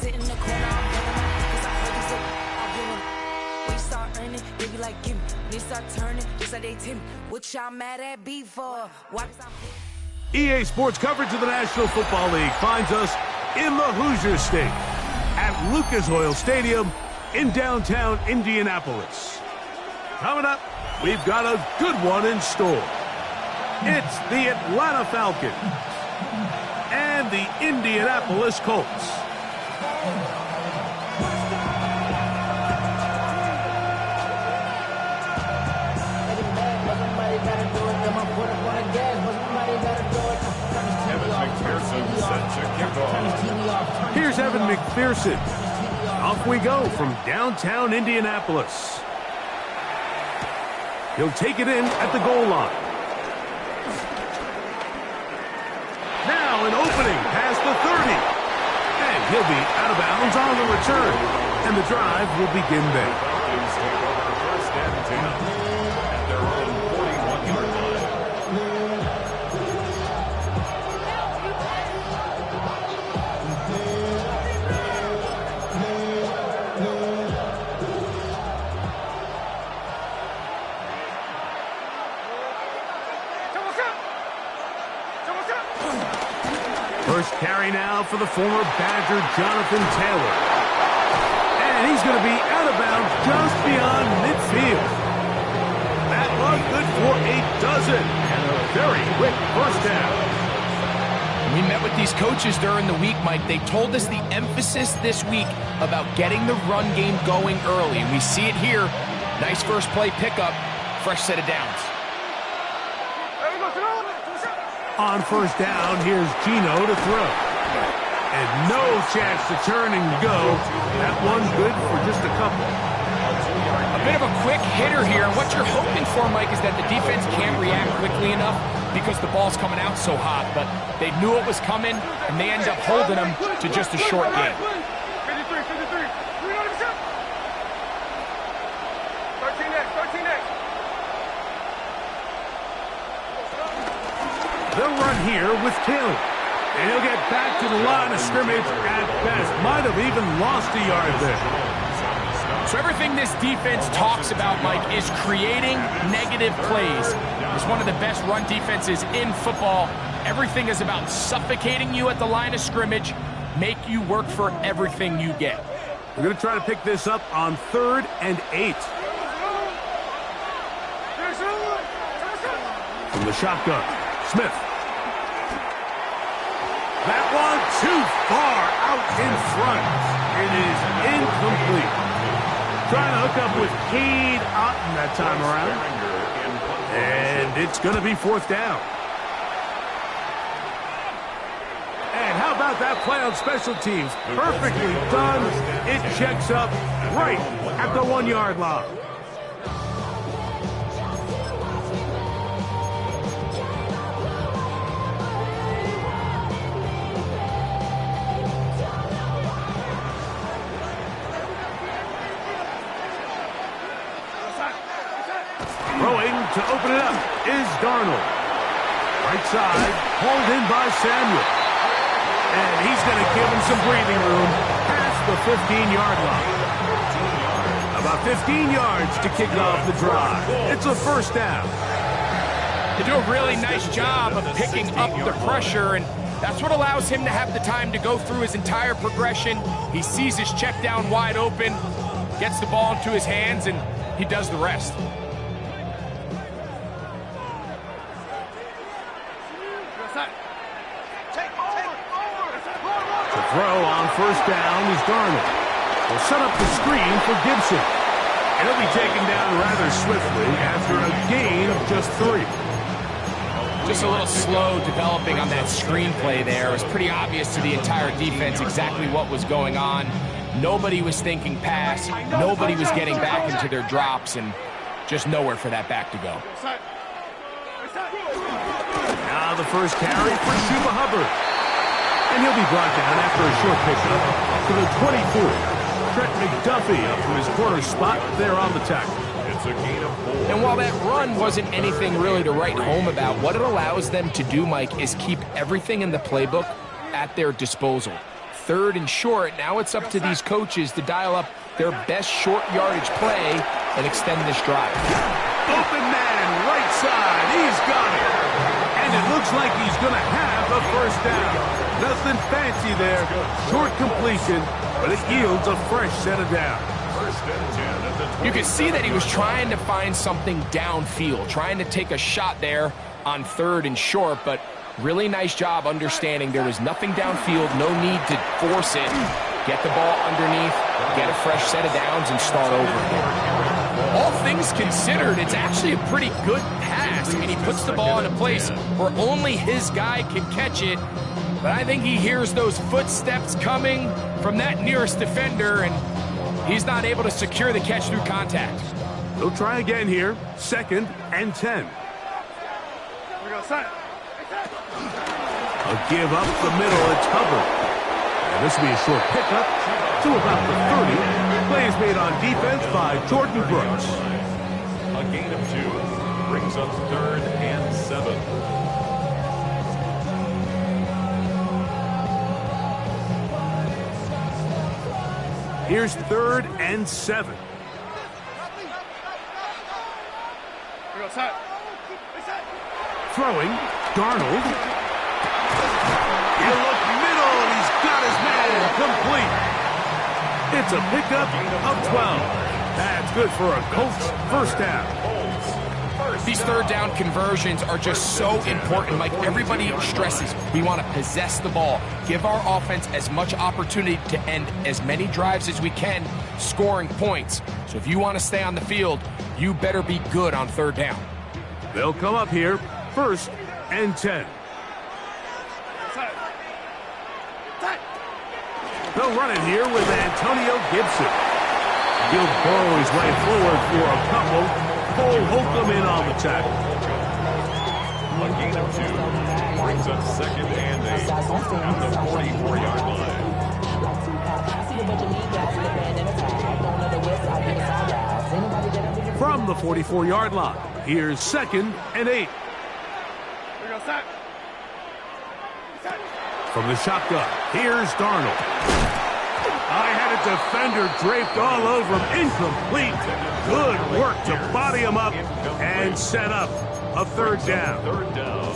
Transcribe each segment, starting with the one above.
sit in the corner, I'm feeling them, 'cause I heard these I'll give them. When you start earning, they be like, give me. When they start turning, just like they Tim. What y'all mad at B for? Why? EA Sports coverage of the National Football League finds us in the Hoosier State at Lucas Oil Stadium in downtown Indianapolis. Coming up, we've got a good one in store. It's the Atlanta Falcons and the Indianapolis Colts. Here's Evan McPherson. Off we go from downtown Indianapolis. He'll take it in at the goal line. Now an opening past the 30. And he'll be out of bounds on the return. And the drive will begin there. First and 10 at their own 41-yard line. First carry now for the former Badger, Jonathan Taylor. And he's going to be out of bounds just beyond midfield. That was good for a dozen. And a very quick first down. We met with these coaches during the week, Mike. They told us the emphasis this week about getting the run game going early. And we see it here. Nice first play pickup. Fresh set of downs. On first down, here's Gino to throw. And no chance to turn and go. That one good for just a couple. A bit of a quick hitter here. And what you're hoping for, Mike, is that the defense can't react quickly enough because the ball's coming out so hot. But they knew it was coming, and they end up holding them to just a short game. 13 next. They'll run here with Kelly. And he'll get back to the line of scrimmage at best. Might have even lost a yard there. So everything this defense talks about, Mike, is creating negative plays. It's one of the best run defenses in football. Everything is about suffocating you at the line of scrimmage, make you work for everything you get. We're going to try to pick this up on 3rd and 8. From the shotgun, Smith. That one too far out in front. It is incomplete. Trying to hook up with Cade Otten that time around. And it's going to be 4th down. And how about that play on special teams? Perfectly done. It checks up right at the 1-yard line. Throwing to open it up is Darnold. Right side, hauled in by Samuel. And he's going to give him some breathing room past the 15-yard line. About 15 yards to kick off the drive. It's a first down. They do a really nice job of picking up the pressure, and that's what allows him to have the time to go through his entire progression. He sees his check down wide open, gets the ball into his hands, and he does the rest. To throw on first down is Darnold. Will set up the screen for Gibson. And he'll be taken down rather swiftly after a gain of just 3. Just a little slow developing on that screenplay there. It was pretty obvious to the entire defense exactly what was going on. Nobody was thinking pass. Nobody was getting back into their drops, and just nowhere for that back to go. Now the first carry for Chuba Hubbard. And he'll be brought down after a short pickup to the 24. Trent McDuffie up from his corner spot there on the tackle. It's a gain of 4. And while that run wasn't anything really to write home about, what it allows them to do, Mike, is keep everything in the playbook at their disposal. 3rd and short. Now it's up to these coaches to dial up their best short yardage play and extend this drive. Open man, right side. He's got it. And it looks like he's going to have a first down. Nothing fancy there. Short completion, but it yields a fresh set of downs. You can see that he was trying to find something downfield, trying to take a shot there on 3rd and short, but really nice job understanding there was nothing downfield, no need to force it. Get the ball underneath, get a fresh set of downs, and start over again. All things considered, it's actually a pretty good pass. I mean, he puts the ball in a place where only his guy can catch it, but I think he hears those footsteps coming from that nearest defender, and he's not able to secure the catch through contact. They'll try again here, 2nd and 10. We go, set. A give up the middle, it's Hubbard. And this will be a short pickup to about the 30. Play is made on defense by Jordan Brooks. A gain of 2 brings up 3rd and 7. Here's 3rd and 7. We go, set. Throwing, Darnold. He'll look middle, and he's got his man complete. It's a pickup of 12. That's good for a Colts first down. These 3rd down conversions are just so important. Like everybody stresses, we want to possess the ball, give our offense as much opportunity to end as many drives as we can, scoring points. So if you want to stay on the field, you better be good on 3rd down. They'll come up here, 1st and 10. They'll run it here with Antonio Gibson. He'll burrow his way forward for a couple. Cole Holcomb in on the tackle. A gain of 2 brings up 2nd and 8 at the 44-yard line. From the 44-yard line, here's 2nd and 8. We go, set. From the shotgun, here's Darnold. I had a defender draped all over him. Incomplete. Good work to body him up and set up a 3rd down. 3rd down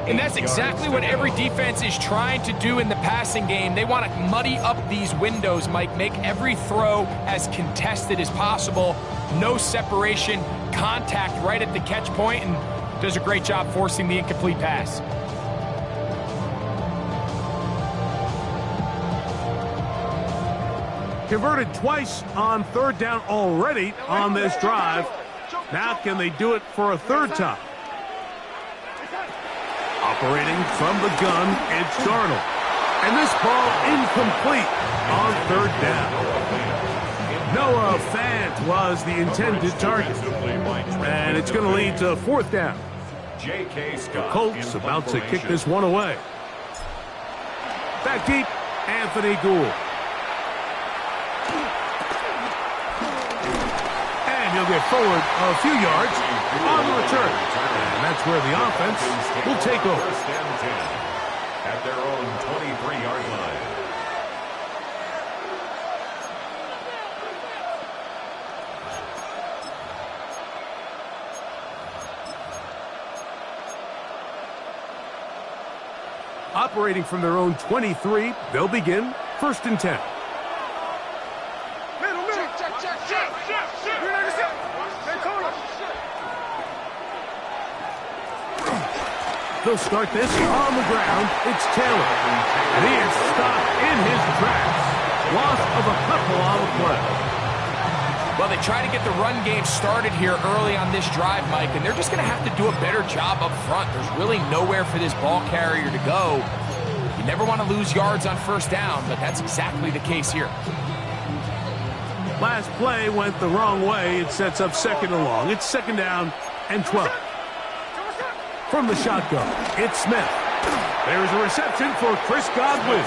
And that's exactly what every defense is trying to do in the passing game. They want to muddy up these windows, Mike, make every throw as contested as possible. No separation, contact right at the catch point, and does a great job forcing the incomplete pass. Converted twice on 3rd down already on this drive. Now can they do it for a 3rd time? Operating from the gun, it's Darnold. And this ball incomplete on 3rd down. Noah Fant was the intended target. And it's going to lead to 4th down. The Colts about to kick this one away. Back deep, Anthony Gould. He'll get forward a few yards on the return. And that's where the offense will take over. 1st and 10 at their own 23-yard line. Operating from their own 23, they'll begin 1st and 10. They'll start this on the ground. It's Taylor. And he is stopped in his tracks. Loss of a couple on the play. Well, they try to get the run game started here early on this drive, Mike, and they're just going to have to do a better job up front. There's really nowhere for this ball carrier to go. You never want to lose yards on 1st down, but that's exactly the case here. Last play went the wrong way. It sets up 2nd and long. It's 2nd down and 12. From the shotgun, it's Smith. There's a reception for Chris Godwin.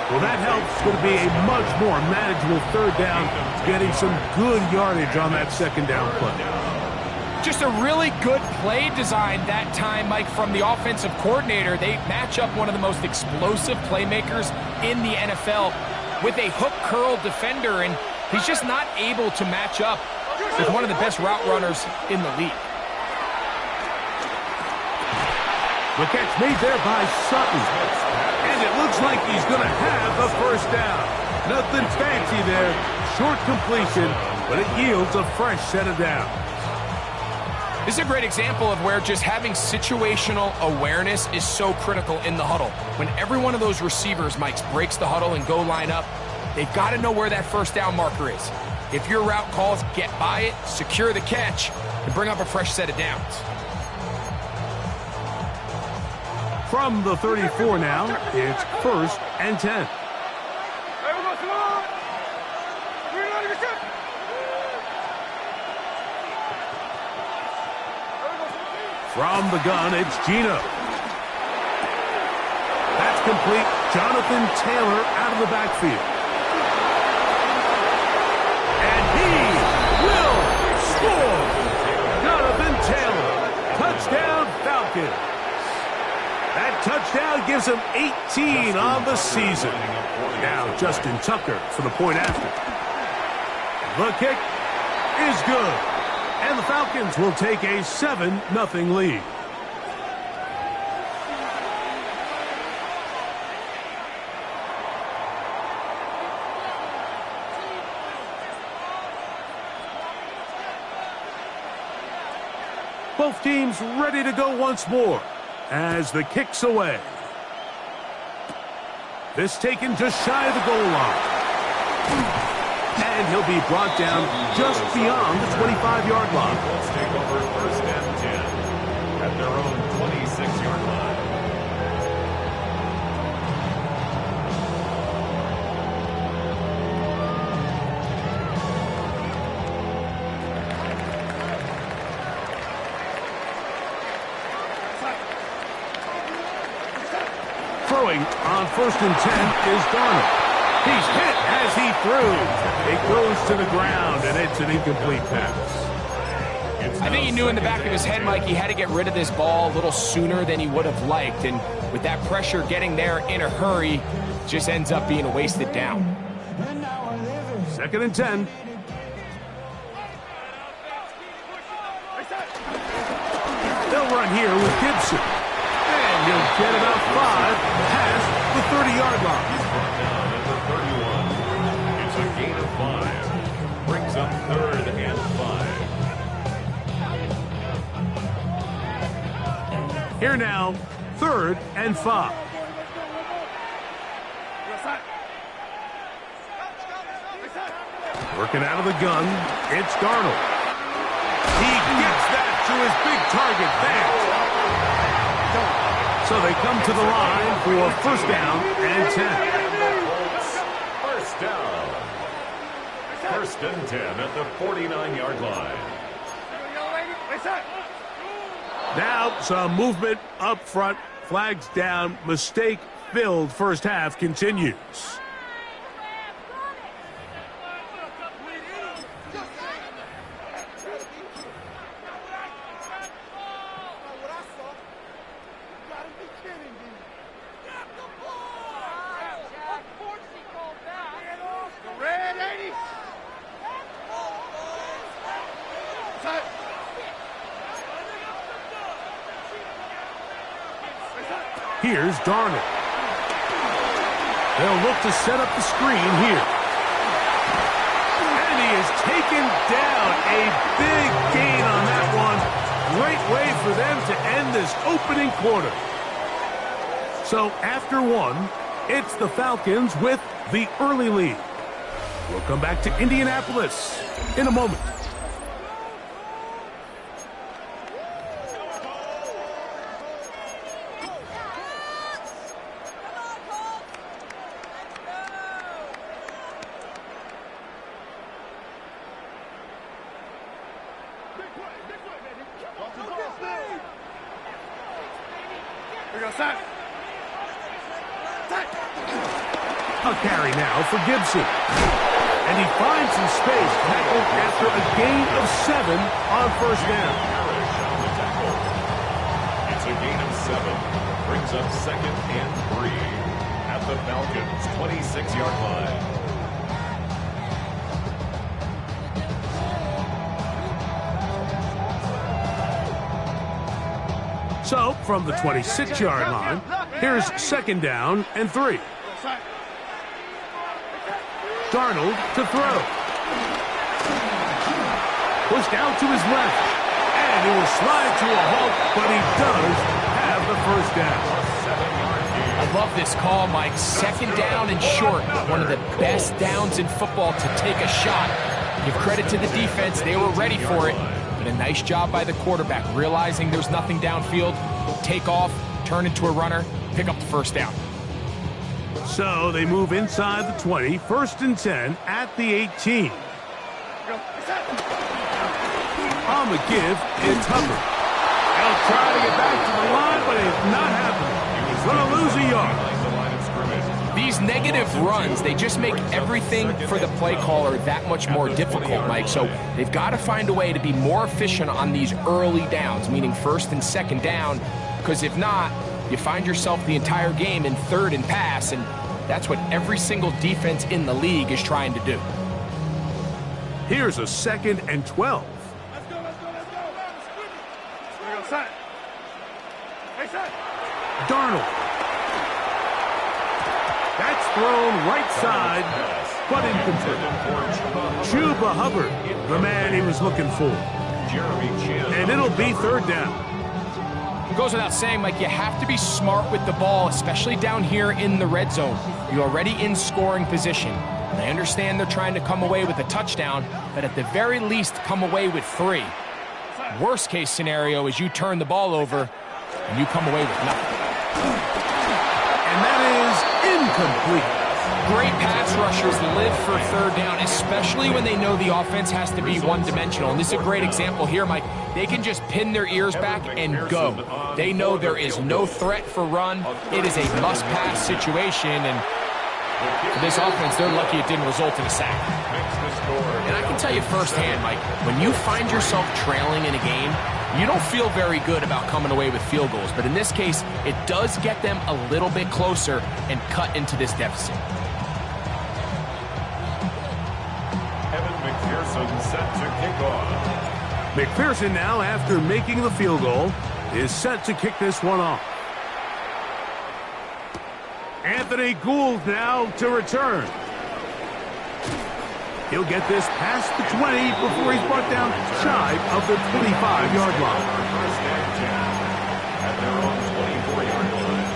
Well, that helps. It's going to be a much more manageable 3rd down, getting some good yardage on that 2nd down play. Just a really good play design that time, Mike, from the offensive coordinator. They match up one of the most explosive playmakers in the NFL with a hook curl defender, and he's just not able to match up with one of the best route runners in the league. The catch made there by Sutton. And it looks like he's going to have the first down. Nothing fancy there. Short completion, but it yields a fresh set of downs. This is a great example of where just having situational awareness is so critical in the huddle. When every one of those receivers, Mike, breaks the huddle and go line up, they've got to know where that first down marker is. If your route calls, get by it, secure the catch, and bring up a fresh set of downs. From the 34 now, it's 1st and 10. From the gun, it's Gino. That's complete. Jonathan Taylor out of the backfield. And he will score. Jonathan Taylor. Touchdown Falcons. That touchdown gives him 18 on the season. Now Justin Tucker for the point after. The kick is good. And the Falcons will take a 7-0 lead. Both teams ready to go once more as the kick's away. This taken just shy of the goal line. And he'll be brought down just beyond the 25-yard line. Let's take over 1st and 10 at their own 26-yard line. Throwing on 1st and 10 is Darnold. He's hit as he threw. It goes to the ground, and it's an incomplete pass. I think he knew in the back of his head, Mike, he had to get rid of this ball a little sooner than he would have liked. And with that pressure getting there in a hurry, just ends up being a wasted down. 2nd and 10. They'll run here with Gibson. And he'll get about 5 past the 30-yard line. It's a gain of 5. Brings up 3rd and 5. Here now, 3rd and 5. Working out of the gun, it's Darnold. He gets that to his big target there. So they come to the line for 1st down and 10. First down. 1st and 10 at the 49-yard line. Now some movement up front. Flags down. Mistake-filled first half continues. Here's Darnold. They'll look to set up the screen here. And he is taken down. A big gain on that one. Great way for them to end this opening quarter. So after one, it's the Falcons with the early lead. We'll come back to Indianapolis in a moment. A carry now for Gibson. And he finds some space, tackled after a gain of 7 on first down. It's a gain of 7. Brings up 2nd and 3 at the Falcons' 26-yard line. So, from the 26-yard line, here's 2nd down and 3. Darnold to throw. Pushed out to his left. And he will slide to a halt, but he does have the first down. I love this call, Mike. 2nd down and short. One of the best downs in football to take a shot. Give credit to the defense. They were ready for it. But a nice job by the quarterback, realizing there's nothing downfield. Take off, turn into a runner, pick up the first down. So they move inside the 20, 1st and 10 at the 18. On the give, it's Hubbard. They'll try to get back to the line, but it's not happening. He's going to lose a yard. These negative runs, they just make everything for the play caller that much more difficult, Mike. So they've got to find a way to be more efficient on these early downs, meaning 1st and 2nd down, because if not, you find yourself the entire game in 3rd and pass, and that's what every single defense in the league is trying to do. Here's a 2nd and 12. Darnold. That's thrown right side, but incomplete. Chuba Hubbard, the man he was looking for. And it'll be 3rd down. It goes without saying, Mike, you have to be smart with the ball, especially down here in the red zone. You're already in scoring position. And I understand they're trying to come away with a touchdown, but at the very least, come away with 3. Worst case scenario is you turn the ball over and you come away with nothing. And that is incomplete. Great pass rushers live for 3rd down, especially when they know the offense has to be one-dimensional. And this is a great example here, Mike. They can just pin their ears back and go. They know there is no threat for run. It is a must-pass situation, and for this offense, they're lucky it didn't result in a sack. And I can tell you firsthand, Mike, when you find yourself trailing in a game, you don't feel very good about coming away with field goals. But in this case, it does get them a little bit closer and cut into this deficit. Set to kick off. McPherson now, after making the field goal, is set to kick this one off. Anthony Gould now to return. He'll get this past the 20 before he's brought down shy of the 25-yard line. First and 10 at their own 24-yard line.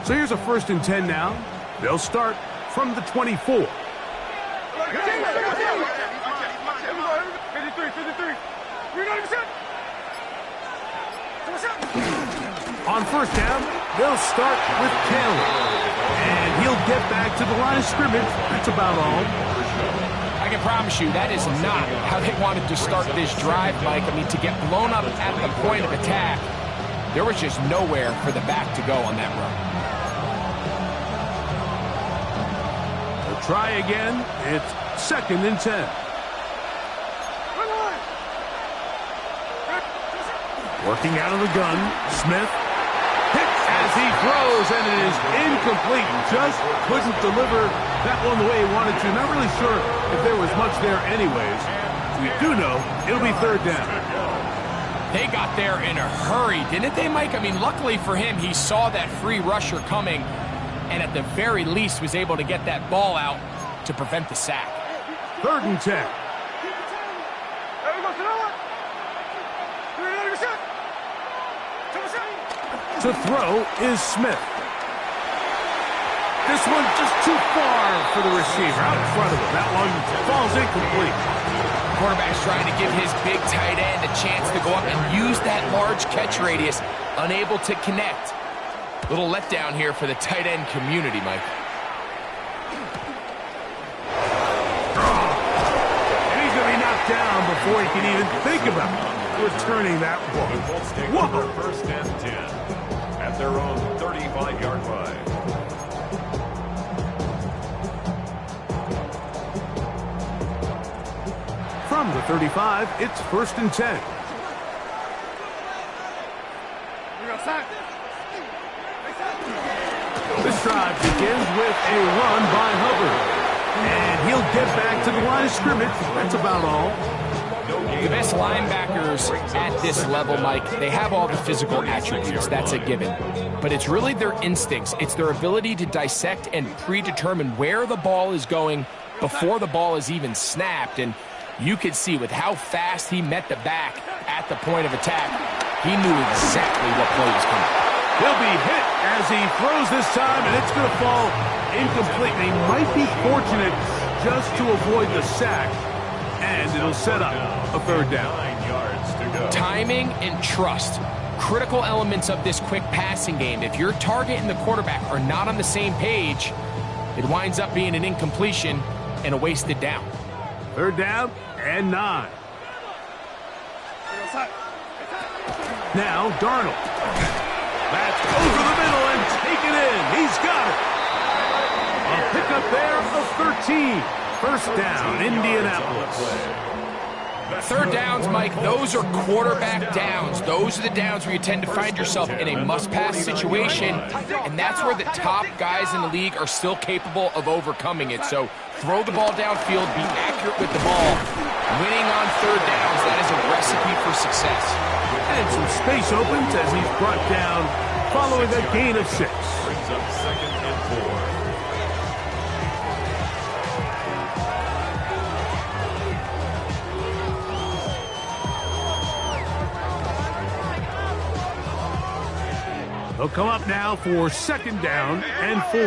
So here's a 1st and 10 now. They'll start from the 24. 53. On 1st down, they'll start with Taylor. And he'll get back to the line of scrimmage. That's about all. I can promise you that is not how they wanted to start this drive, Mike. I mean, to get blown up at the point of attack, there was just nowhere for the back to go on that run. Try again. It's 2nd and 10. Working out of the gun. Smith hits as he throws, and it is incomplete. Just couldn't deliver that one the way he wanted to. Not really sure if there was much there anyways. We do know it'll be 3rd down. They got there in a hurry, didn't they, Mike? I mean, luckily for him, he saw that free rusher coming, and at the very least was able to get that ball out to prevent the sack. 3rd and 10. To throw is Smith. This one just too far for the receiver. Out in front of him. That one falls incomplete. Quarterback's trying to give his big tight end a chance to go up and use that large catch radius. Unable to connect. Little letdown here for the tight end community, Mike. down before he can even think about returning that ball. The Colts take over first and 10 at their own 35-yard line. From the 35, it's first and 10. This drive begins with a run by Hubbard. And he'll get back to the line of scrimmage. That's about all. The best linebackers at this level, Mike, they have all the physical attributes. That's a given. But it's really their instincts. It's their ability to dissect and predetermine where the ball is going before the ball is even snapped. And you could see with how fast he met the back at the point of attack, he knew exactly what play was coming. He'll be hit as he throws this time, and it's going to fall incomplete. He might be fortunate just to avoid the sack, and it'll set up a third down. 9 yards to go. Timing and trust, critical elements of this quick passing game. If your target and the quarterback are not on the same page, it winds up being an incompletion and a wasted down. Third down and 9. Now Darnold. That's over the middle and taken in. He's got it. A pickup there of 13. First down, Indianapolis. Third downs, Mike, those are quarterback downs. Those are the downs where you tend to find yourself in a must-pass situation, and that's where the top guys in the league are still capable of overcoming it. So throw the ball downfield, be accurate with the ball. Winning on third downs, that is a recipe for success. And some space opens as he's brought down following a gain of 6. Brings up second and 4. They'll come up now for second down and 4.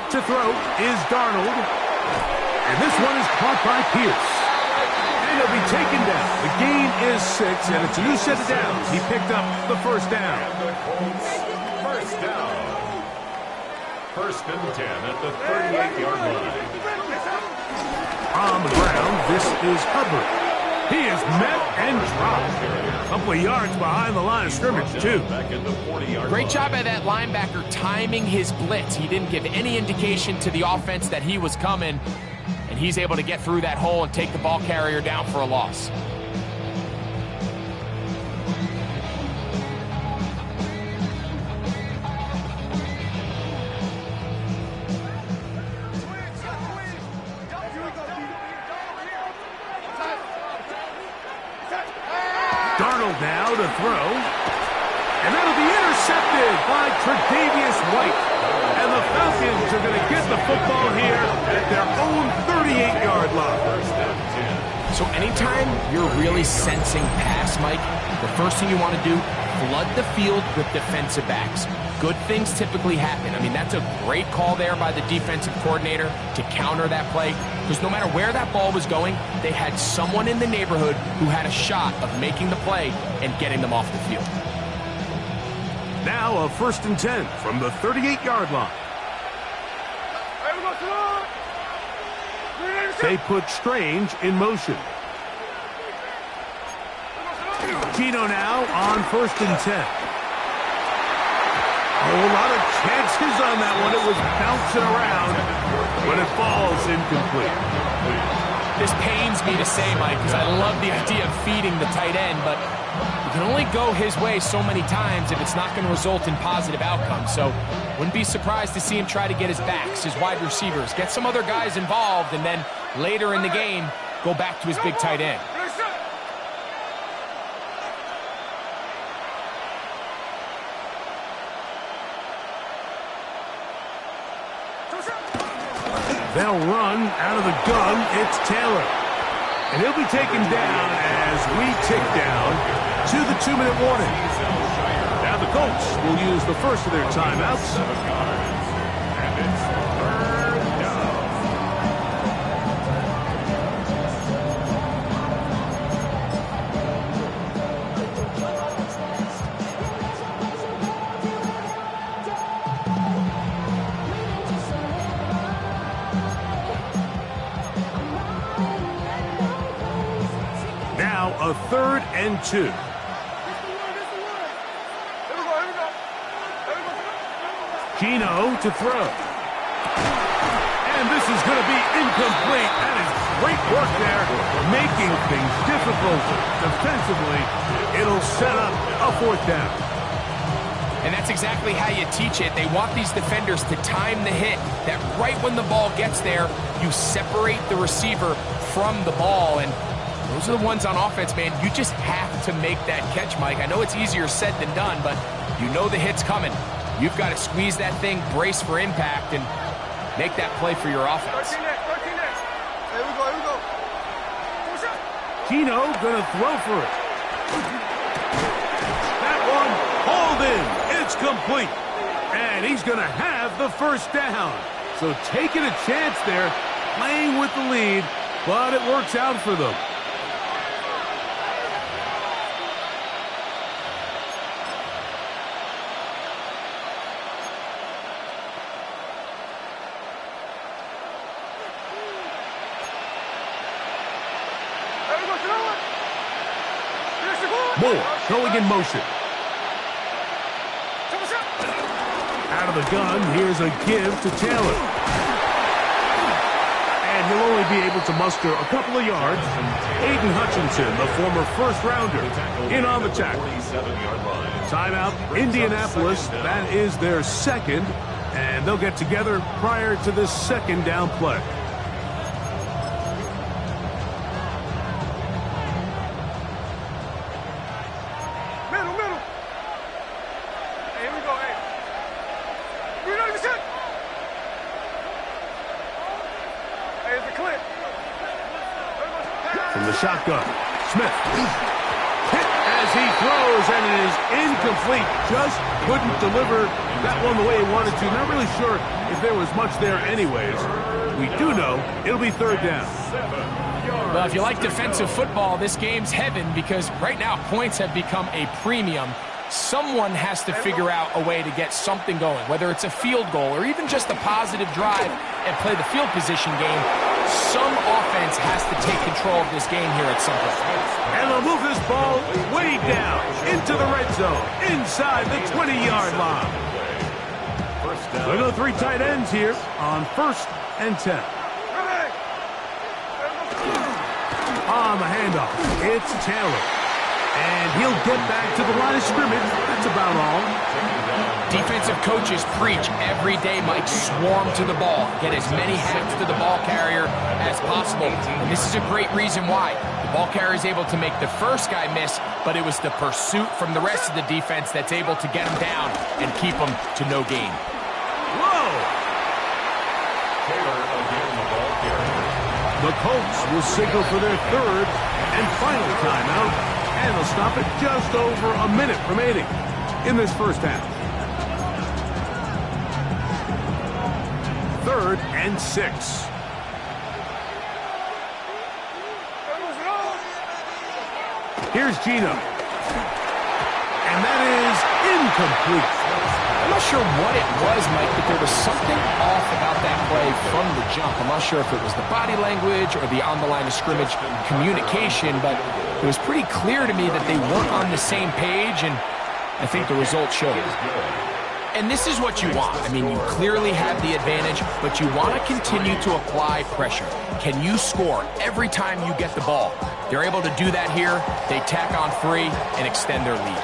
To throw is Darnold. And this one is caught by Pierce. And he'll be taken down. The gain is 6, and it's a new set of downs. He picked up the first down. First down. First and 10 at the 38-yard line. On the ground, this is Hubbard. He is met and dropped. A couple of yards behind the line of scrimmage, too. Back in the 40-yard Great job by that linebacker timing his blitz. He didn't give any indication to the offense that he was coming, and he's able to get through that hole and take the ball carrier down for a loss. Darnold now to throw. And that'll be intercepted by Tre'Davious White. And the Falcons are going to get the football here at their own 38-yard line. So anytime you're really sensing pass, Mike, the first thing you want to do, flood the field with defensive backs. Good things typically happen. I mean, that's a great call there by the defensive coordinator to counter that play. Because no matter where that ball was going, they had someone in the neighborhood who had a shot of making the play and getting them off the field. Now a first and 10 from the 38-yard line. They put Strange in motion. Gino now on first and 10. A whole lot of chances on that one. It was bouncing around when it falls incomplete. This pains me to say, Mike, because I love the idea of feeding the tight end, but you can only go his way so many times if it's not going to result in positive outcomes. So wouldn't be surprised to see him try to get his backs, his wide receivers, get some other guys involved, and then later in the game, go back to his big tight end. They'll run out of the gun. It's Taylor. And he'll be taken down as we tick down to the 2-minute warning. Now the Colts will use the first of their timeouts. And it's third down. a 3rd and 2. Gino to throw. And this is going to be incomplete. That is great work there, making things difficult defensively. It'll set up a 4th down. And that's exactly how you teach it. They want these defenders to time the hit, that right when the ball gets there, you separate the receiver from the ball. And those are the ones on offense, man. You just have to make that catch, Mike. I know it's easier said than done, but you know the hit's coming. You've got to squeeze that thing, brace for impact, and make that play for your offense. 13 next. Here we go. Gino gonna throw for it. That one hauled in. It's complete. And he's gonna have the 1st down. So taking a chance there, playing with the lead, but it works out for them. Moore going in motion. Out of the gun, here's a give to Taylor. And he'll only be able to muster a couple of yards. Aiden Hutchinson, the former 1st-rounder, in on the tackle. Timeout, Indianapolis. That is their 2nd, and they'll get together prior to this 2nd down play. From the shotgun, Smith. Hit as he throws, and it is incomplete. Just couldn't deliver that one the way he wanted to. Not really sure if there was much there anyways. We do know it'll be 3rd down. Well, if you like defensive football, this game's heaven because right now points have become a premium. Someone has to figure out a way to get something going, whether it's a field goal or even just a positive drive and play the field position game. Some offense has to take control of this game here at some point. And they'll move this ball way down into the red zone, inside the 20-yard line. They're going to 3 tight ends here on 1st and 10. On the handoff, it's Taylor. And he'll get back to the line of scrimmage. That's about all. Defensive coaches preach every day, Mike, swarm to the ball. Get as many hacks to the ball carrier as possible. And this is a great reason why. The ball carrier is able to make the first guy miss, but it was the pursuit from the rest of the defense that's able to get him down and keep him to no gain. Whoa! Taylor again, the ball carrier. The Colts will signal for their 3rd and final timeout. And they'll stop it just over a minute remaining in this 1st half. 3rd and 6. Here's Gino. And that is incomplete. I'm not sure what it was, Mike, but there was something off about that play from the jump. I'm not sure if it was the body language or the on-the-line of scrimmage communication, but it was pretty clear to me that they weren't on the same page, and I think the result showed. And this is what you want. I mean, you clearly have the advantage, but you want to continue to apply pressure. Can you score every time you get the ball? They're able to do that here. They tack on 3 and extend their lead.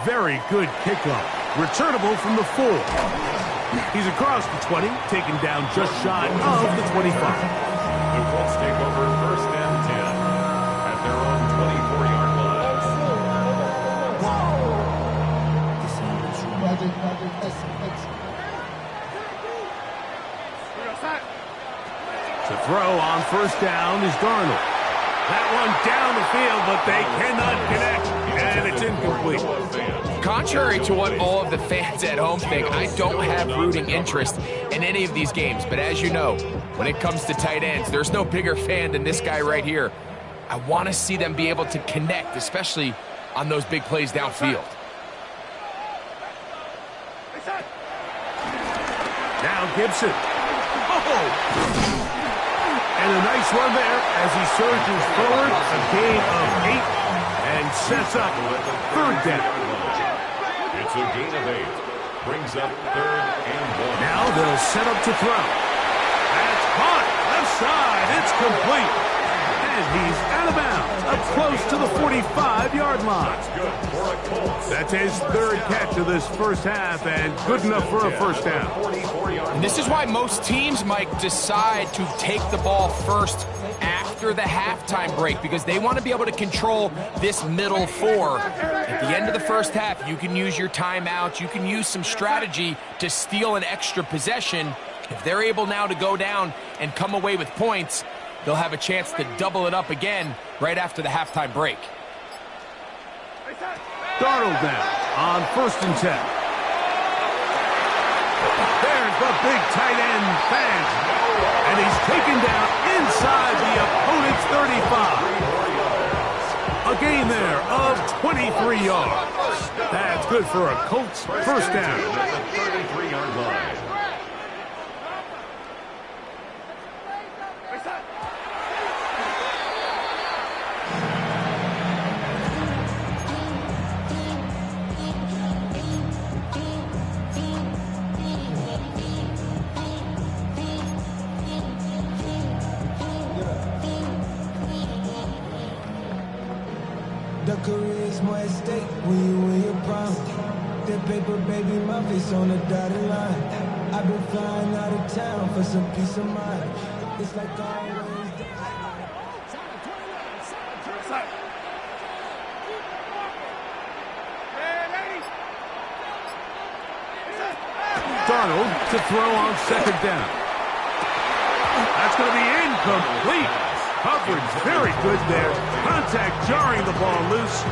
Very good kickoff. Returnable from the 4. He's across the 20, taken down just shy of the 25. The Colts take over 1st and 10 at their own 24-yard line. To throw on 1st down is Darnold. That one down the field, but they cannot connect, and it's incomplete. Contrary to what all of the fans at home think, I don't have rooting interest in any of these games. But as you know, when it comes to tight ends, there's no bigger fan than this guy right here. I want to see them be able to connect, especially on those big plays downfield. Now Gibson. Oh, And a nice run there as he surges forward. A gain of 8 and sets up third down. It's a gain of 8. Brings up 3rd and 1. Now they'll set up to throw. That's caught. Left side. It's complete. And he's out of bounds, up close to the 45-yard line. That's his 3rd catch of this first half, and good enough for a first down. And this is why most teams, Mike, decide to take the ball first after the halftime break, because they want to be able to control this middle 4. At the end of the first half, you can use your timeouts, you can use some strategy to steal an extra possession. If they're able now to go down and come away with points, they'll have a chance to double it up again right after the halftime break. Darnold now on 1st and 10. There's the big tight end pass. And he's taken down inside the opponent's 35. A gain there of 23 yards. That's good for a Colts first down. 33-yard line. The career is more at stake when you win your prime. That paper, baby, my face on the dotted line. I've been flying out of town for some peace of mind. It's like always. Darnold to throw on 2nd down. That's going to be incomplete. Coverage very good there. Contact jarring the ball loose.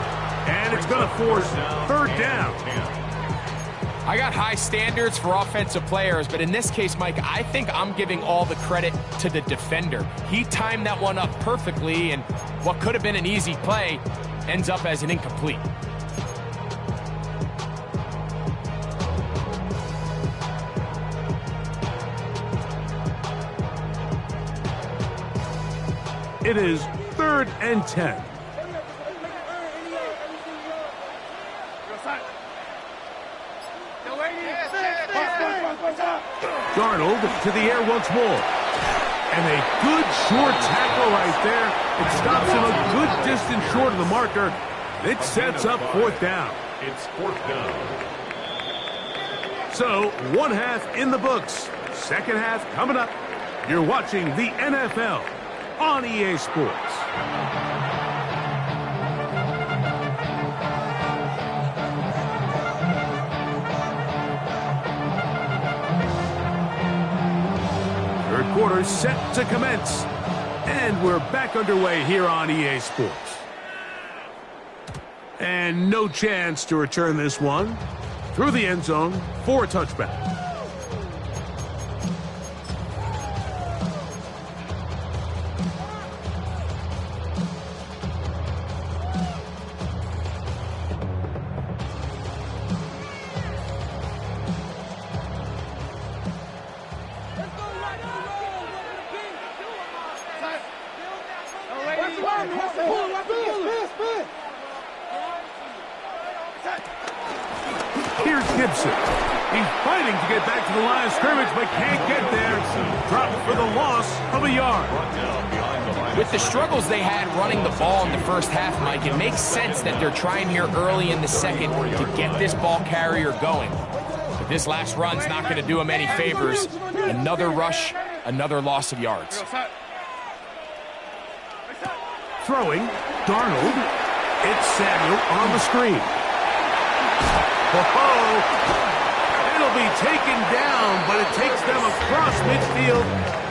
And it's going to force 3rd down. I got high standards for offensive players, but in this case, Mike, I think I'm giving all the credit to the defender. He timed that one up perfectly, and what could have been an easy play ends up as an incomplete. It is 3rd and 10. Darnold to the air once more. And a good short tackle right there. It stops him a good distance short of the marker. It sets up 4th down. It's 4th down. So, 1 half in the books. 2nd half coming up. You're watching the NFL on EA Sports. Third quarter set to commence. And we're back underway here on EA Sports. And no chance to return this one. Through the end zone for a touchback. Here's Gibson. He's fighting to get back to the line of scrimmage, but can't get there. Dropped for the loss of a yard. With the struggles they had running the ball in the first half, Mike, it makes sense that they're trying here early in the second to get this ball carrier going. But this last run's not going to do him any favors. Another rush, another loss of yards. Throwing, Darnold. It's Samuel on the screen. It'll be taken down, but it takes them across midfield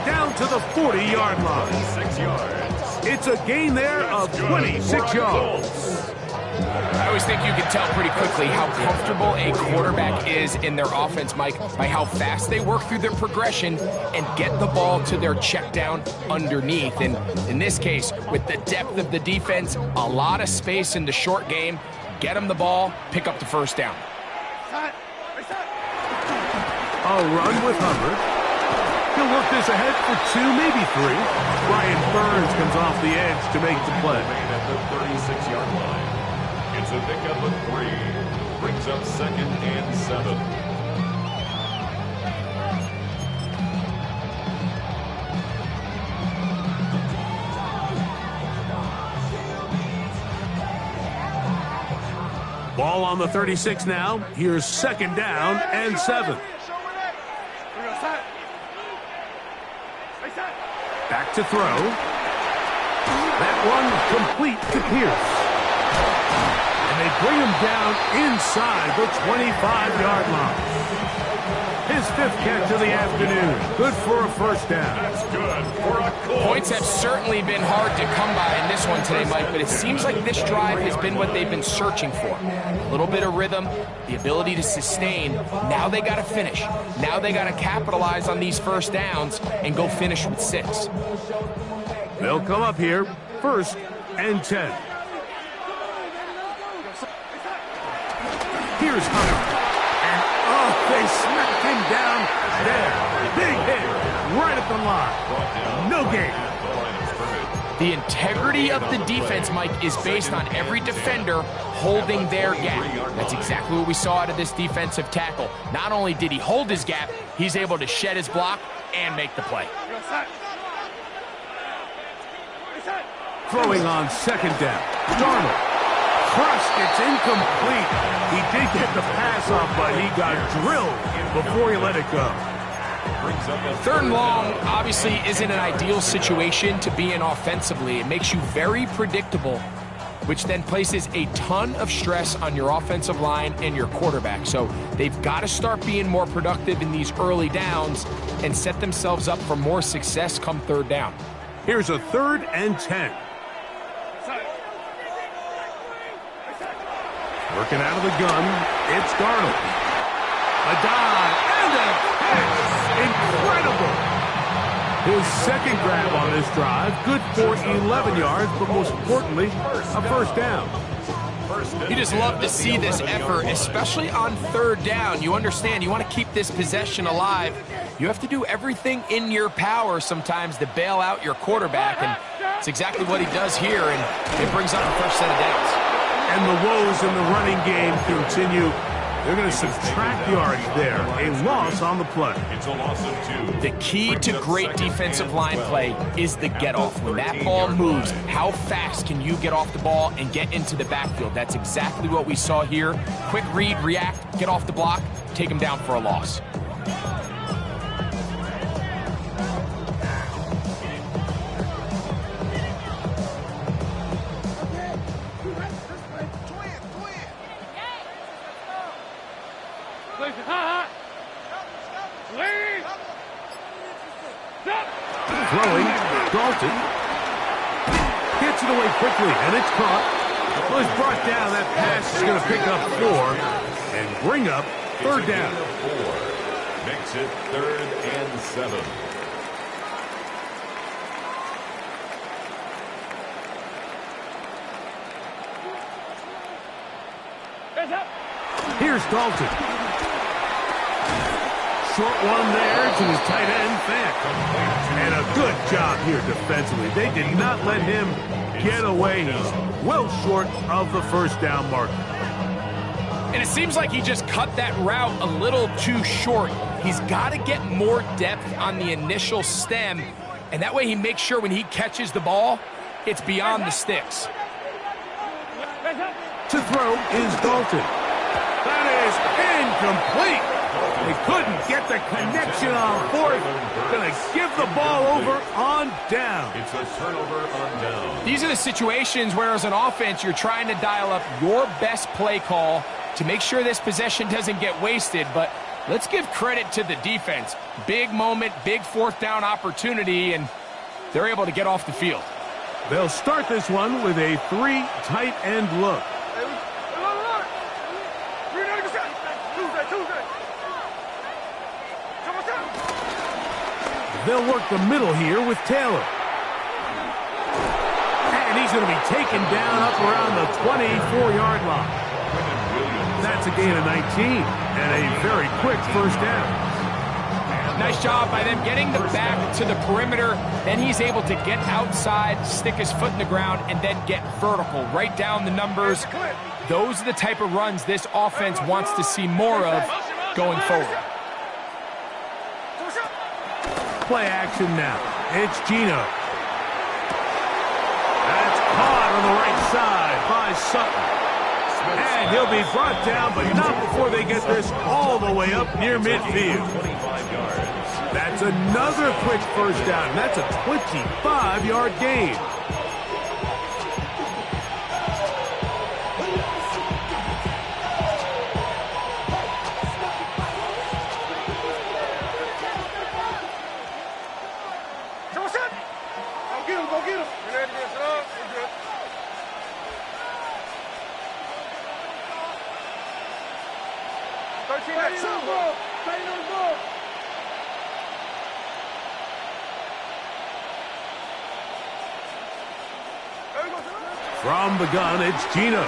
down to the 40-yard line. 6 yards. It's a gain there of 26 yards. I always think you can tell pretty quickly how comfortable a quarterback is in their offense, Mike, by how fast they work through their progression and get the ball to their check down underneath. And in this case, with the depth of the defense, a lot of space in the short game, get them the ball, pick up the first down. A run with Hubbard. He'll work this ahead for 2, maybe 3. Brian Burns comes off the edge to make the play. At the 36-yard line. It's a pickup of 3. Brings up 2nd and 7. Ball on the 36 now. Here's 2nd down and 7. Back to throw. That one complete to Pierce. And they bring him down inside the 25-yard line. His 5th catch of the afternoon. Good for a first down. That's good for a goal. Points have certainly been hard to come by in this one today, Mike, but it seems like this drive has been what they've been searching for. A little bit of rhythm, the ability to sustain. Now they got to finish. Now they got to capitalize on these first downs and go finish with 6. They'll come up here, 1st and 10. Here's Hunter. And, they smacked him down there. Big hit right at the line. No gain. The integrity of the defense, Mike, is based on every defender holding their gap. That's exactly what we saw out of this defensive tackle. Not only did he hold his gap, he's able to shed his block and make the play. Throwing on 2nd down. Darnold. Crushed. It's incomplete. He did get the pass off, but he got drilled before he let it go. 3rd and long obviously isn't an ideal situation to be in offensively. It makes you very predictable, which then places a ton of stress on your offensive line and your quarterback. So they've got to start being more productive in these early downs and set themselves up for more success come 3rd down. Here's a 3rd and 10. Working out of the gun, it's Darnold. A dive and a catch. Incredible. His 2nd grab on this drive, good for 11 yards, but most importantly, a first down. You just love to see this effort, especially on 3rd down. You understand, you want to keep this possession alive. You have to do everything in your power sometimes to bail out your quarterback, and it's exactly what he does here, and it brings up the first set of downs. And the woes in the running game continue. They're going to subtract yards there. A loss on the play. It's a loss of 2. The key to great defensive line play is the get-off. When that ball moves, how fast can you get off the ball and get into the backfield? That's exactly what we saw here. Quick read, react, get off the block, take him down for a loss. Throwing, Dalton. Gets it away quickly, and it's caught. Well, it's brought down. That pass is going to pick up 4 and bring up 3rd down. 4 makes it 3rd and 7. Here's Dalton. Short one there to his tight end, Fant. And a good job here defensively. They did not let him get away. He's well short of the first down marker. And it seems like he just cut that route a little too short. He's got to get more depth on the initial stem, and that way he makes sure when he catches the ball, it's beyond the sticks. To throw is Dalton. That is incomplete. They couldn't get the connection on 4th. Going to give the ball over on down. It's a turnover on down. These are the situations where as an offense you're trying to dial up your best play call to make sure this possession doesn't get wasted, but let's give credit to the defense. Big moment, big 4th down opportunity, and they're able to get off the field. They'll start this one with a 3 tight end look. They'll work the middle here with Taylor. And he's going to be taken down up around the 24-yard line. That's a gain of 19 and a very quick first down. Nice job by them getting the back to the perimeter. Then he's able to get outside, stick his foot in the ground, and then get vertical, right down the numbers. Those are the type of runs this offense wants to see more of going forward. Play action now. It's Gino. That's caught on the right side by Sutton. And he'll be brought down, but not before they get this all the way up near midfield. That's another quick first down. That's a 25-yard gain. Go get him. You're ready to get it up. We're good. From the gun, it's Gino.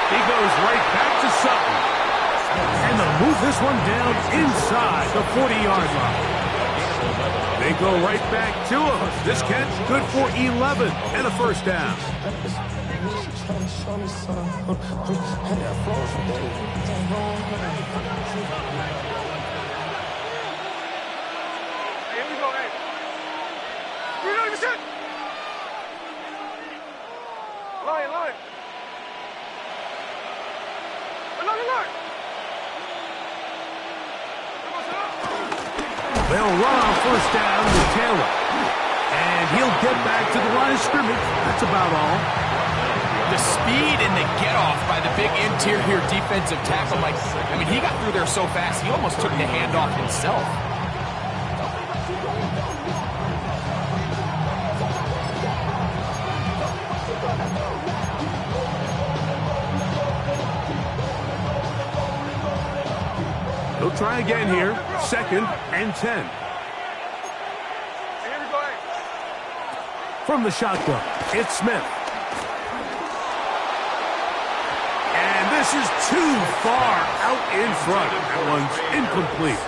He goes right back to Sutton. And they'll move this one down inside the 40-yard line. They go right back to him. This catch good for 11 and a first down. Here we go, hey. We're going to set. Line. Line. They'll run on first down with Taylor. And he'll get back to the line of scrimmage. That's about all. The speed and the get-off by the big interior defensive tackle, Mike. I mean, he got through there so fast, he almost took the handoff himself. He'll try again here. 2nd and 10. Here we go, hey. From the shotgun, it's Smith. And this is too far out in front. That one's incomplete.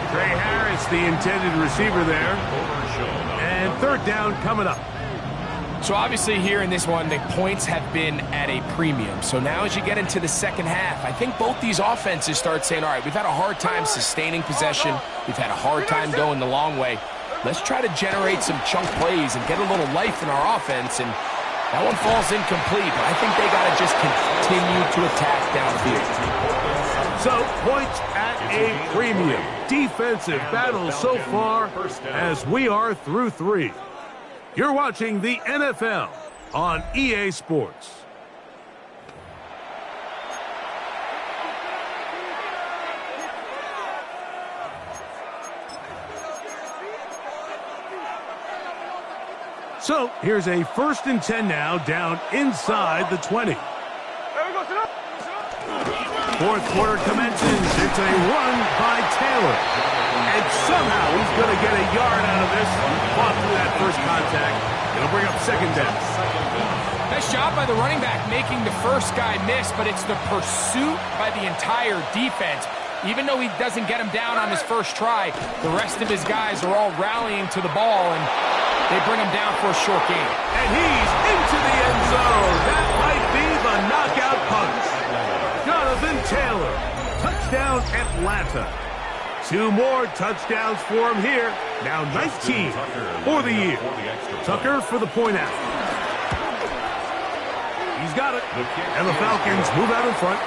Trey Harris, the intended receiver there. And 3rd down coming up. So obviously here in this one, the points have been at a premium. So now as you get into the second half, I think both these offenses start saying, all right, we've had a hard time sustaining possession. We've had a hard time going the long way. Let's try to generate some chunk plays and get a little life in our offense. And that one falls incomplete, but I think they got to just continue to attack downfield. So points at a premium. Defensive battle so far as we are through 3. You're watching the NFL on EA Sports. So here's a 1st and 10 now, down inside the 20. 4th quarter commences. It's a run by Taylor. And somehow he's going to get a yard out of this. Fought through that first contact. It'll bring up 2nd down. Nice job by the running back making the first guy miss, but it's the pursuit by the entire defense. Even though he doesn't get him down on his first try, the rest of his guys are all rallying to the ball, and they bring him down for a short gain. And he's into the end zone. That might be the knockout punch. Jonathan Taylor. Touchdown, Atlanta. 2 more touchdowns for him here. Now 19 for the year. Tucker for the point out. He's got it. And the Falcons move out in front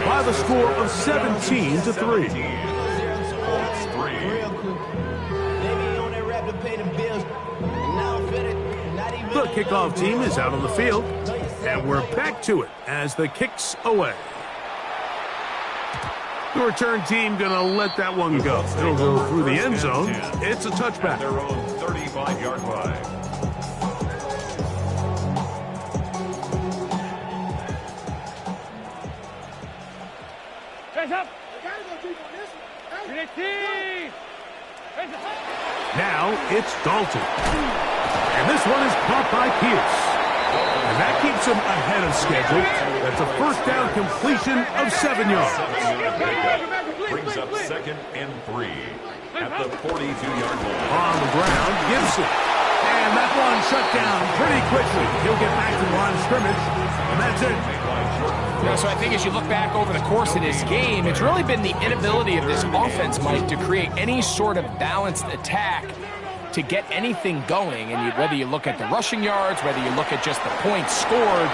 by the score of 17-3. The kickoff team is out on the field. And we're back to it as the kick's away. The return team going to let that one go. It'll go through the end zone. It's a touchback. Their own 35-yard line. Hands up. Now it's Dalton. And this one is caught by Pierce. And that keeps him ahead of schedule. That's a 1st down completion of 7 yards. brings up 2nd and 3 at the 42-yard line. On the ground, Gibson. And that one shut down pretty quickly. He'll get back to the line of scrimmage, and that's it. So I think as you look back over the course of this game, it's really been the inability of this offense, Mike, to create any sort of balanced attack to get anything going. And whether you look at the rushing yards, whether you look at just the points scored.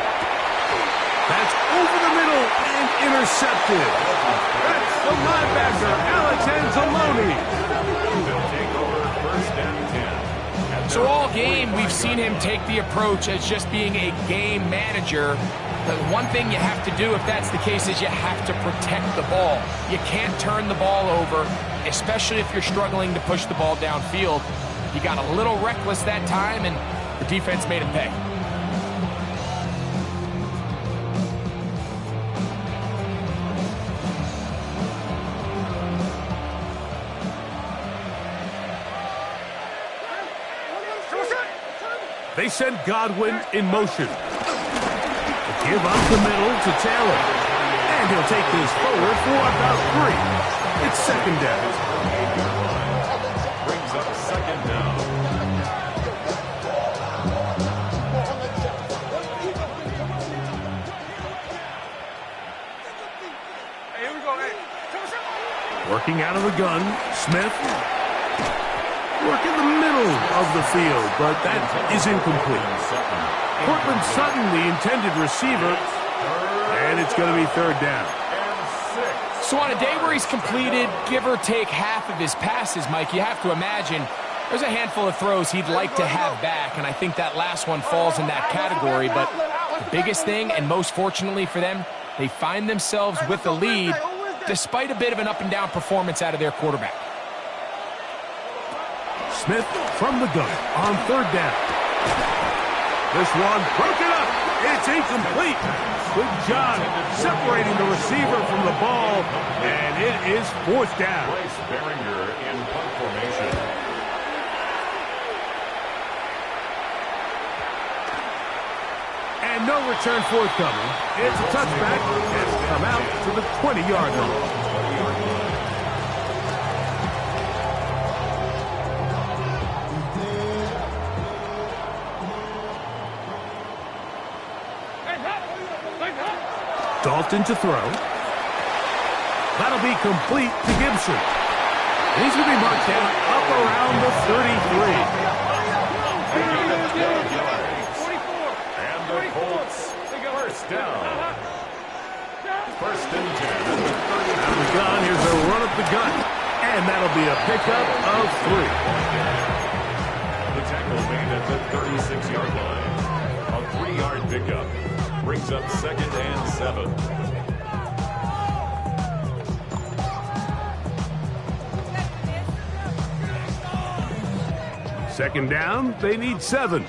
That's over the middle and intercepted. That's the linebacker, Alex Anzalone. They'll take over 1st and 10. So all game, we've seen him take the approach as just being a game manager. The one thing you have to do if that's the case is you have to protect the ball. You can't turn the ball over, especially if you're struggling to push the ball downfield. He got a little reckless that time, and the defense made him pay. They send Godwin in motion. Give up the middle to Taylor. And he'll take this forward for about 3. It's 2nd down. Brings up 2nd down. Hey, here we go, hey. Working out of the gun, Smith. Work in the middle of the field, but that is incomplete. Cortland Sutton, the intended receiver, and it's going to be 3rd down. So on a day where he's completed, give or take half of his passes, Mike, you have to imagine there's a handful of throws he'd like to have back, and I think that last one falls in that category. But the biggest thing, and most fortunately for them, they find themselves with the lead despite a bit of an up-and-down performance out of their quarterback. Smith from the gun on 3rd down. This one broken up. It's incomplete. Good job separating the receiver from the ball, and it is 4th down. Bryce Behringer in punt formation. And no return forthcoming. It's a touchback. It's come out to the 20-yard line. Dalton to throw. That'll be complete to Gibson. And he's going to be marked down up around the 33. And the Colts, 1st down. 1st and 10 at the 30. Out of the gun, here's a run up the gut. And that'll be a pickup of 3. The tackle made at the 36-yard line. A 3-yard pickup. Brings up 2nd and 7. Second down, they need 7.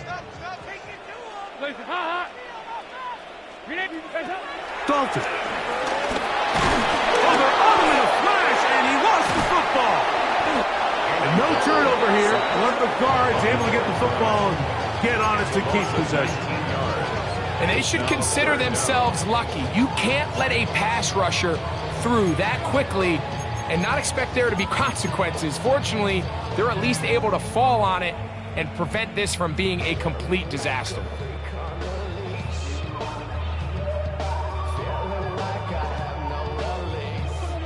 Dalton. Oh, they're on in a flash, and he lost the football. And no turnover here. One of the guards able to get the football and get on it to keep possession. And they should consider themselves lucky. You can't let a pass rusher through that quickly and not expect there to be consequences. Fortunately, they're at least able to fall on it and prevent this from being a complete disaster.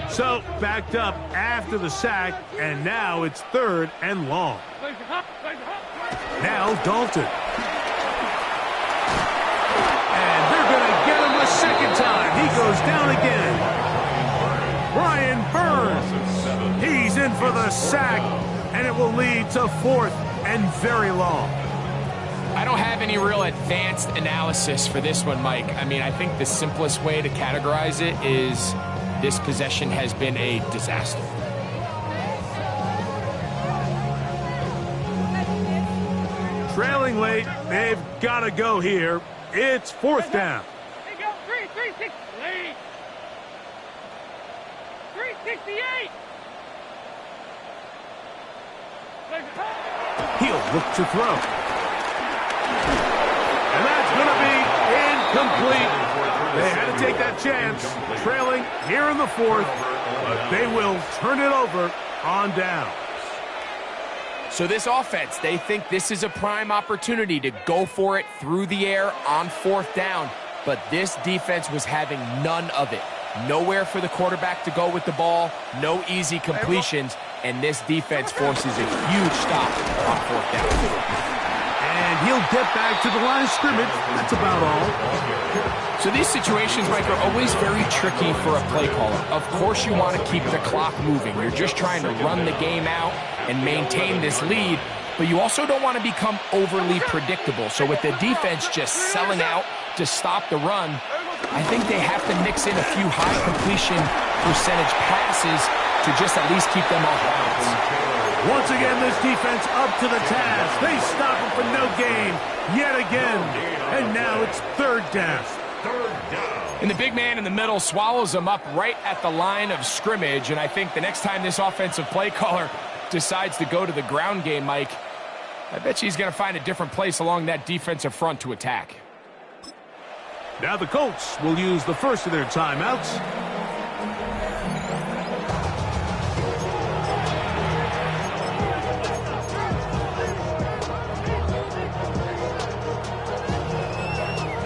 So, backed up after the sack, and now it's 3rd and long. Now Dalton. And they're going to get him a 2nd time. He goes down again. Brian Burns. He's in for the sack, and it will lead to 4th and very long. I don't have any real advanced analysis for this one, Mike. I mean, I think the simplest way to categorize it is this possession has been a disaster. Trailing late, they've got to go here. It's 4th down. 368. He'll look to throw. And that's going to be incomplete. They had to take that chance. Trailing here in the 4th, but They will turn it over on down. So this offense, they think this is a prime opportunity to go for it through the air on 4th down. But this defense was having none of it. Nowhere for the quarterback to go with the ball, no easy completions, and this defense forces a huge stop on 4th down. And he'll get back to the line of scrimmage. That's about all. So these situations, Mike, are always very tricky for a play caller. Of course you want to keep the clock moving. You're just trying to run the game out and maintain this lead, but you also don't want to become overly predictable. So with the defense just selling out to stop the run, I think they have to mix in a few high completion percentage passes to just at least keep them off balance. Once again, this defense up to the task. They stop him for no gain yet again. And now it's 3rd down. And the big man in the middle swallows him up right at the line of scrimmage. And I think the next time this offensive play caller decides to go to the ground game, Mike, I bet you he's going to find a different place along that defensive front to attack. Now the Colts will use the first of their timeouts.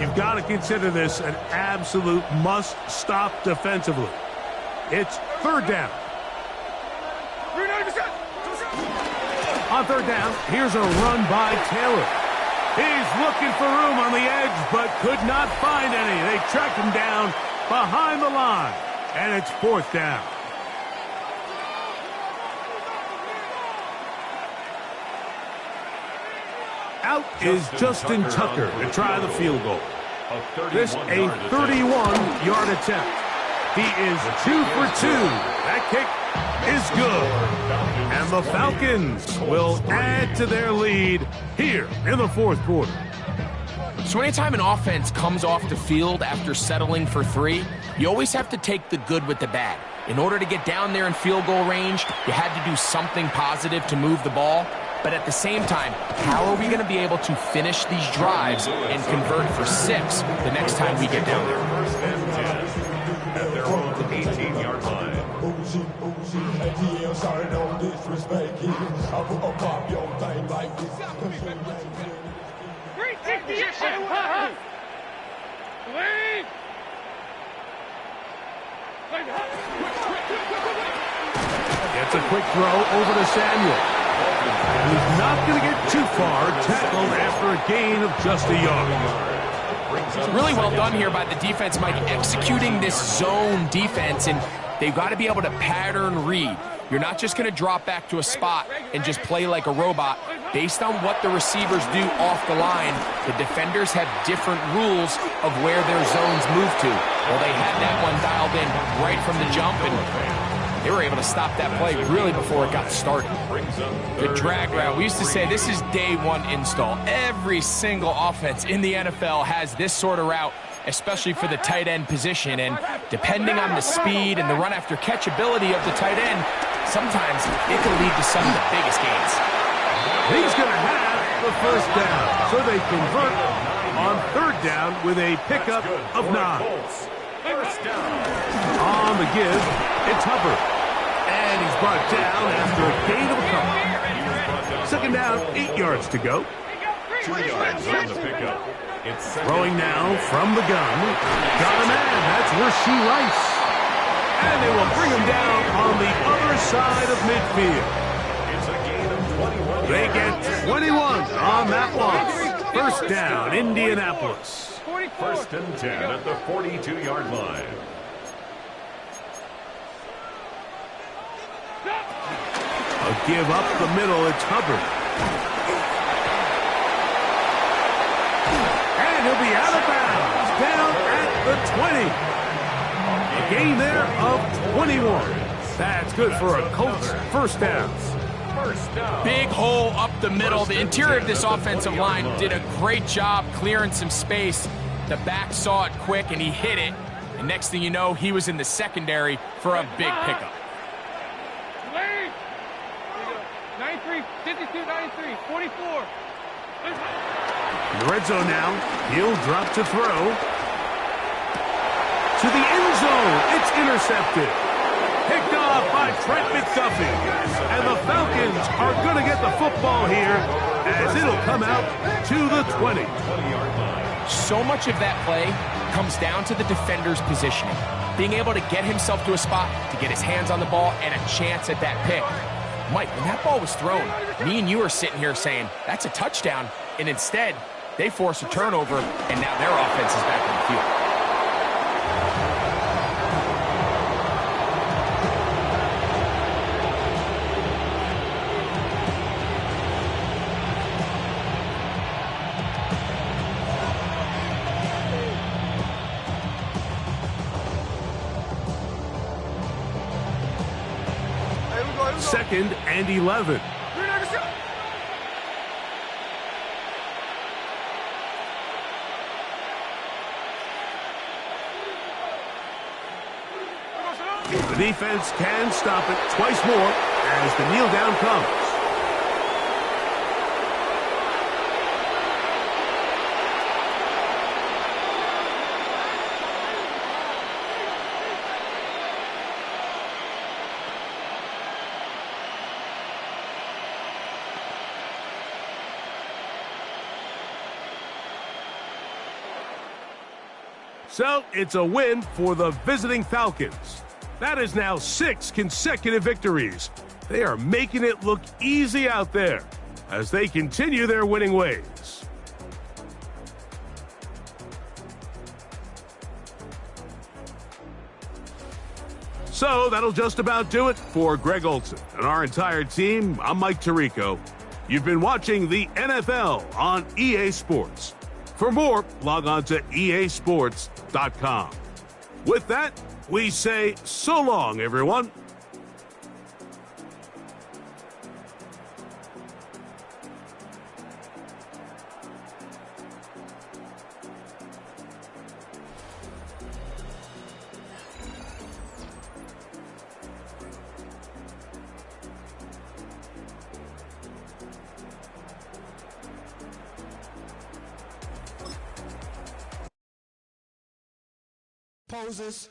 You've got to consider this an absolute must-stop defensively. It's 3rd down. On 3rd down, here's a run by Taylor. He's looking for room on the edge, but could not find any. They track him down behind the line, and it's 4th down. Out is Justin Tucker to try the field goal. This a 31-yard attempt. He is 2 for 2. That kick is good. And the Falcons will add to their lead here in the 4th quarter. So anytime an offense comes off the field after settling for 3, you always have to take the good with the bad. In order to get down there in field goal range, you had to do something positive to move the ball. But at the same time, how are we going to be able to finish these drives and convert for 6 the next time we get down there? First and 10 at their own 18-yard line. Gets a quick throw over to Samuel. He's not going to get too far, tackled after a gain of just a yard. Really well done here by the defense, Mike, executing this zone defense, and they've got to be able to pattern read. You're not just going to drop back to a spot and just play like a robot. Based on what the receivers do off the line, the defenders have different rules of where their zones move to. Well, they had that one dialed in right from the jump, and they were able to stop that play really before it got started. The drag route, we used to say this is day 1 install. Every single offense in the NFL has this sort of route, especially for the tight end position. And depending on the speed and the run after catch ability of the tight end, sometimes it can lead to some of the biggest gains. He's going to have the 1st down. So they convert on 3rd down with a pickup of 9. On the give, it's Hubbard. And he's brought down after a gain of a couple. 2nd down, 8 yards to go. 2 yards on the pickup. It's throwing now from the gun. Got a man. That's Rasheed Rice. And they will bring him down on the other side of midfield. It's a gain of 21. They get 21 on that one. 1st down, Indianapolis. 1st and 10 at the 42-yard line. A give up the middle, it's Hubbard. And he'll be out of bounds, down at the 20. A gain there of 21. That's good for a Colts 1st down. Big hole up the middle. The interior of this offensive line did a great job clearing some space. The back saw it quick, and he hit it. And next thing you know, he was in the secondary for a big pickup. 93, 52, 93, 44. In the red zone now, he'll drop to throw. To the end zone, it's intercepted. Picked off by Trent McDuffie. And the Falcons are going to get the football here as it'll come out to the 20. So much of that play comes down to the defender's positioning. Being able to get himself to a spot, to get his hands on the ball, and a chance at that pick. Mike, when that ball was thrown, me and you are sitting here saying, that's a touchdown, and instead, they force a turnover, and now their offense is back on the field. Second and 11. The defense can stop it twice more as the kneel down comes. So it's a win for the visiting Falcons. That is now 6 consecutive victories. They are making it look easy out there as they continue their winning ways. So that'll just about do it for Greg Olson and our entire team. I'm Mike Tirico. You've been watching the NFL on EA Sports. For more, log on to easports.com. With that, we say so long, everyone. Poses.